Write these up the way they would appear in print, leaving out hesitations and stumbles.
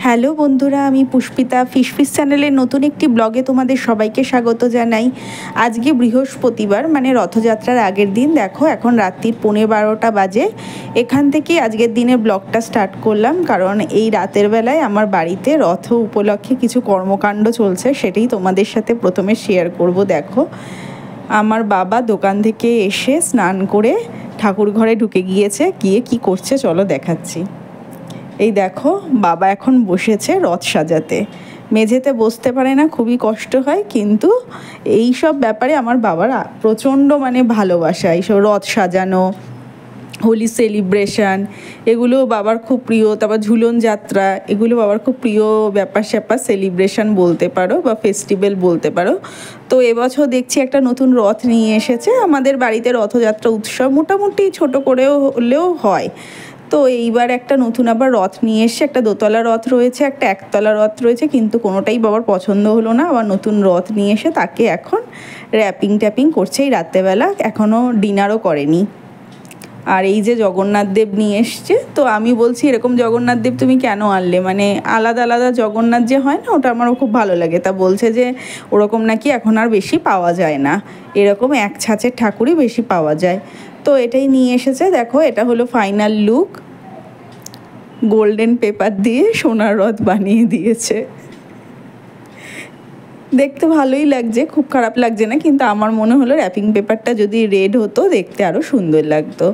Hello বন্ধুরা, আমি Pushpita fish চ্যানেলের নতুন একটি ব্লগে তোমাদের সবাইকে স্বাগত জানাই। আজকে বৃহস্পতিবার, মানে রথযাত্রার আগের দিন। দেখো এখন রাত্রির 11:15 বাজে। এখান থেকে আজকের দিনের ব্লগটা স্টার্ট করলাম, কারণ এই রাতের বেলায় আমার বাড়িতে রথ উপলক্ষে কিছু কর্মকাণ্ড চলছে, সেটাই তোমাদের সাথে প্রথমে শেয়ার করব। দেখো আমার বাবা দোকান থেকে এসে স্নান করে ঠাকুর ঘরে ঢুকে গিয়েছে, গিয়ে কি করছে চলো দেখাচ্ছি। এই দেখো বাবা এখন বসেছে রথ সাজাতে। মেঝেতে বসতে পারে না, খুবই কষ্ট হয়, কিন্তু এই সব ব্যাপারে আমার বাবার প্রচণ্ড ভালোবাসা। এইসব রথ সাজানো, হোলি সেলিব্রেশন, এগুলো বাবার খুব প্রিয়। তারপর ঝুলন যাত্রা, এগুলো বাবার খুব প্রিয় ব্যাপার স্যাপার, সেলিব্রেশন বলতে পারো বা ফেস্টিভ্যাল বলতে পারো। তো এবছর দেখছি একটা নতুন রথ নিয়ে এসেছে। আমাদের বাড়িতে রথযাত্রা উৎসব মোটামুটি ছোট করেও হলেও হয়। তো এইবার একটা নতুন আবার রথ নিয়ে এসছে। একটা দোতলা রথ রয়েছে, একটা একতলা রথ রয়েছে, কিন্তু কোনোটাই বাবার পছন্দ হলো না। আবার নতুন রথ নিয়ে এসে তাকে এখন ট্যাপিং করছে এই রাত্রেবেলা, এখনও ডিনারও করেনি। আর এই যে জগন্নাথ দেব নিয়ে এসছে, তো আমি বলছি এরকম জগন্নাথ দেব তুমি কেন আনলে, আলাদা আলাদা জগন্নাথ যে হয় না, ওটা আমারও খুব ভালো লাগে। তা বলছে যে ওরকম নাকি এখন আর বেশি পাওয়া যায় না, এরকম এক ছাঁচের ঠাকুরই বেশি পাওয়া যায়। তো এটাই নিয়ে এসেছে। দেখো এটা হলো ফাইনাল লুক, গোল্ডেন পেপার দিয়ে সোনার রথ বানিয়ে দিয়েছে। দেখতে ভালোই লাগছে, খুব খারাপ লাগছে না, কিন্তু আমার মনে হলো র্যাপিং পেপারটা যদি রেড হতো দেখতে আরও সুন্দর লাগতো।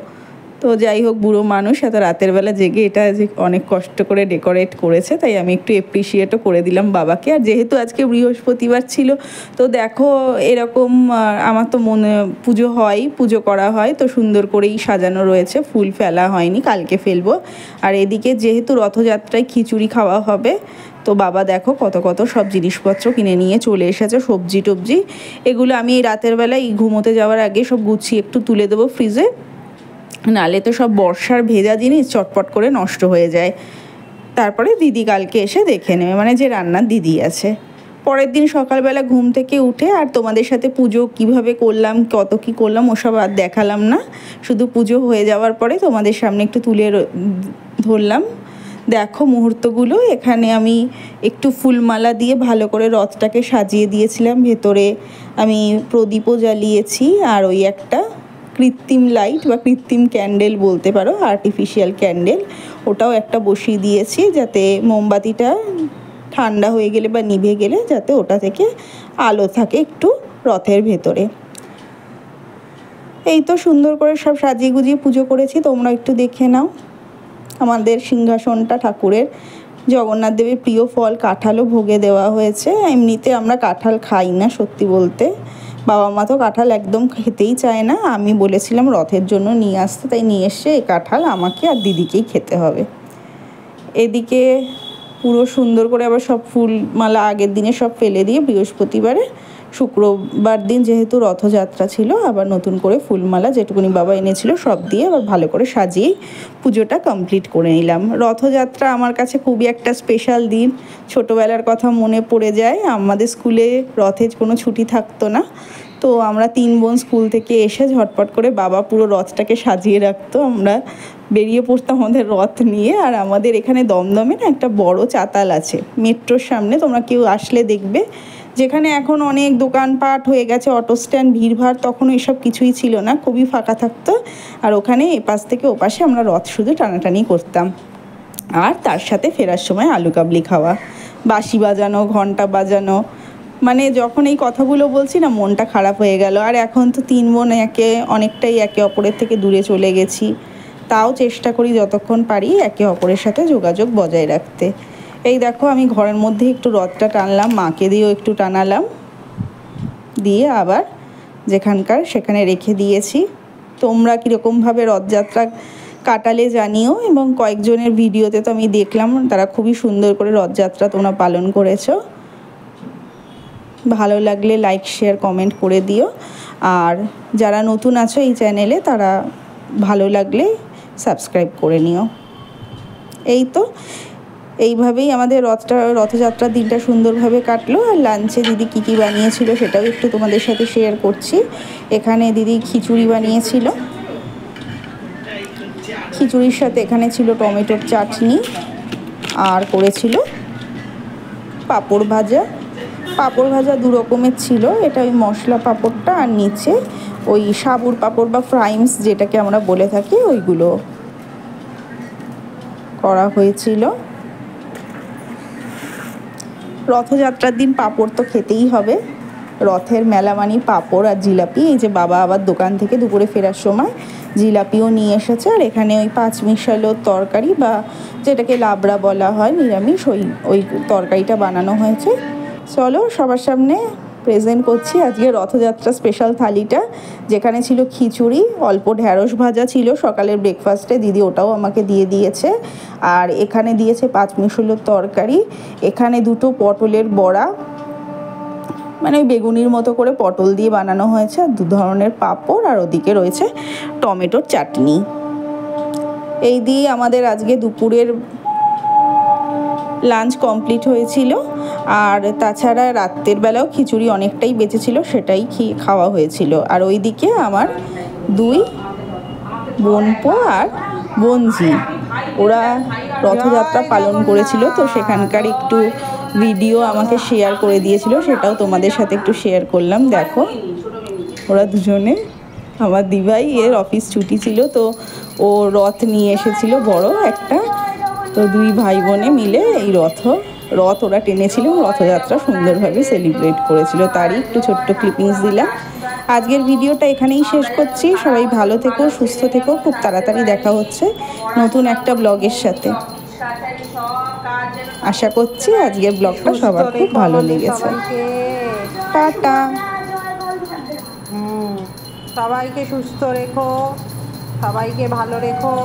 তো যাই হোক, বুড়ো মানুষ এত রাতের বেলা জেগে এটা যে অনেক কষ্ট করে ডেকোরেট করেছে, তাই আমি একটু অ্যাপ্রিসিয়েটও করে দিলাম বাবাকে। আর যেহেতু আজকে বৃহস্পতিবার ছিল, তো দেখো এরকম আমার তো মনে পুজো করা হয়, তো সুন্দর করেই সাজানো রয়েছে, ফুল ফেলা হয়নি, কালকে ফেলবো। আর এদিকে যেহেতু রথযাত্রায় খিচুড়ি খাওয়া হবে, তো বাবা দেখো কত সব জিনিসপত্র কিনে নিয়ে চলে এসেছে, সবজি টবজি। এগুলো আমি এই রাতের বেলায় ঘুমোতে যাওয়ার আগে সব গুছিয়ে একটু তুলে দেবো ফ্রিজে, নালে তো সব বর্ষার ভেজা জিনিস চটপট করে নষ্ট হয়ে যায়। তারপরে দিদি কালকে এসে দেখে নেবে, যে রান্নার দিদি আছে। পরের দিন সকালবেলা ঘুম থেকে উঠে আর তোমাদের সাথে পুজো কিভাবে করলাম, কত কি করলাম ওসব আর দেখালাম না, শুধু পুজো হয়ে যাওয়ার পরে তোমাদের সামনে একটু তুলে ধরলাম। দেখো মুহূর্তগুলো, এখানে আমি একটু ফুলমালা দিয়ে ভালো করে রথটাকে সাজিয়ে দিয়েছিলাম। ভেতরে আমি প্রদীপও জ্বালিয়েছি, আর ওই একটা কৃত্রিম লাইট বা কৃত্রিম ক্যান্ডেল বলতে পারো, আর্টিফিশিয়াল ক্যান্ডেল, ওটাও একটা বসিয়ে দিয়েছি, যাতে মোমবাতিটা ঠান্ডা হয়ে গেলে বা নিভে গেলে যাতে ওটা থেকে আলো থাকে একটু রথের ভেতরে। এই তো সুন্দর করে সব সাজিয়ে গুজিয়ে পুজো করেছি, তোমরা একটু দেখে নাও। আমাদের সিংহাসনটা ঠাকুরের, জগন্নাথ দেবের প্রিয় ফল কাঁঠালও ভোগে দেওয়া হয়েছে। এমনিতে আমরা কাঁঠাল খাই না সত্যি বলতে, বাবা মা তো কাঁঠাল একদম খেতেই চায় না। আমি বলেছিলাম রথের জন্য নিয়ে আসতে, তাই নিয়ে এসে এই কাঁঠাল আমাকে আর দিদিকেই খেতে হবে। এদিকে পুরো সুন্দর করে আবার সব ফুলমালা আগের দিনে সব ফেলে দিয়ে বৃহস্পতিবারে, শুক্রবার দিন যেহেতু রথযাত্রা ছিল, আবার নতুন করে ফুলমালা যেটুকুনি বাবা এনেছিল সব দিয়ে আবার ভালো করে সাজিয়েই পুজোটা কমপ্লিট করে নিলাম। রথযাত্রা আমার কাছে খুবই একটা স্পেশাল দিন, ছোটোবেলার কথা মনে পড়ে যায়। আমাদের স্কুলে রথের কোনো ছুটি থাকতো না, তো আমরা 3 বোন স্কুল থেকে এসে ঝটপট করে বাবা পুরো রথটাকে সাজিয়ে রাখতো, আমরা বেরিয়ে পড়তাম আমাদের রথ নিয়ে। আর আমাদের এখানে দমদমে না একটা বড় চাতাল আছে মেট্রোর সামনে, তোমরা কেউ আসলে দেখবে, যেখানে এখন অনেক দোকানপাট হয়ে গেছে, অটো স্ট্যান্ড, ভিড়ভাড়, তখন এসব কিছুই ছিল না, খুবই ফাঁকা থাকতো। আর ওখানে এপাশ থেকে ওপাশে আমরা রথ শুধু টানাটানি করতাম, আর তার সাথে ফেরার সময় আলু কাবলি খাওয়া, বাঁশি বাজানো, ঘন্টা বাজানো। যখন এই কথাগুলো বলছি না, মনটা খারাপ হয়ে গেল। আর এখন তো 3 বোন অনেকটাই একে অপরের থেকে দূরে চলে গেছি, তাও চেষ্টা করি যতক্ষণ পারি একে অপরের সাথে যোগাযোগ বজায় রাখতে। এই দেখো আমি ঘরের মধ্যে একটু রথটা টানলাম, মাকে দিয়েও একটু টানালাম, দিয়ে আবার যেখানকার সেখানে রেখে দিয়েছি। তোমরা কীরকমভাবে রথযাত্রা কাটালে জানিও, এবং কয়েকজনের ভিডিওতে তো আমি দেখলাম তারা খুবই সুন্দর করে রথযাত্রা তোমরা পালন করেছো। ভালো লাগলে লাইক শেয়ার কমেন্ট করে দিও, আর যারা নতুন আছো এই চ্যানেলে তারা ভালো লাগলে সাবস্ক্রাইব করে নিও। এই তো এইভাবেই আমাদের রথযাত্রার দিনটা সুন্দরভাবে কাটলো। আর লাঞ্চে দিদি কী কী বানিয়েছিল সেটাও একটু তোমাদের সাথে শেয়ার করছি। এখানে দিদি খিচুড়ি বানিয়েছিল, খিচুড়ির সাথে এখানে ছিল টমেটোর চাটনি, আর করেছিল পাঁপড় ভাজা। পাঁপড় ভাজা দু রকমের ছিল, এটা ওই মশলা পাঁপড়টা, আর নিচে ওই সাবুর পাঁপড় বা ফ্রাইমস যেটাকে আমরা বলে থাকি ওইগুলো করা হয়েছিল। রথযাত্রার দিন পাঁপড় তো খেতেই হবে, রথের মেলা মানে পাঁপড় আর জিলাপি। এই যে বাবা আবার দোকান থেকে দুপুরে ফেরার সময় জিলাপিও নিয়ে এসেছে, আর এখানে ওই পাঁচমিশালো তরকারি বা যেটাকে লাবড়া বলা হয় নিরামিষ, ওই তরকারিটা বানানো হয়েছে। চলো সবার সামনে প্রেজেন্ট করছি আজকে রথযাত্রা স্পেশাল থালিটা, যেখানে ছিল খিচুড়ি, অল্প ঢ্যাঁড়স ভাজা ছিল সকালের ব্রেকফাস্টে, দিদি ওটাও আমাকে দিয়ে দিয়েছে। আর এখানে দিয়েছে পাঁচমিশালোর তরকারি, এখানে দুটো পটলের বড়া, মানে ওই বেগুনির মতো করে পটল দিয়ে বানানো হয়েছে, আর দু ধরনের পাঁপড়, আর ওদিকে রয়েছে টমেটোর চাটনি। এই দিয়ে আমাদের আজকে দুপুরের লাঞ্চ কমপ্লিট হয়েছিল। আর তাছাড়া রাত্রের বেলাও খিচুড়ি অনেকটাই বেঁচেছিল, সেটাই খাওয়া হয়েছিল। আর ওইদিকে আমার দুই বোনপো আর বোনঝি ওরা রথযাত্রা পালন করেছিল, তো সেখানকার একটু ভিডিও আমাকে শেয়ার করে দিয়েছিল, সেটাও তোমাদের সাথে একটু শেয়ার করলাম। দেখো ওরা দুজনে, আমার দিভাই এর অফিস ছুটি ছিল তো ও রথ নিয়ে এসেছিল বড় একটা, তো দুই ভাই বোনে মিলে এই রথ ওরা টেনেছিল, রথযাত্রা সুন্দরভাবে সেলিব্রেট করেছিল, তারই একটু ছোট্ট ক্লিপিংস দিলাম। আজকের ভিডিওটা এখানেই শেষ করছি। সবাই ভালো থেকো, সুস্থ থেকো, খুব তাড়াতাড়ি দেখা হচ্ছে নতুন একটা ব্লগের সাথে। আশা করছি আজকের ব্লগটা সবার খুব ভালো লেগেছে। টাটা। সবাইকে সুস্থ রেখো, সবাইকে ভালো রেখো।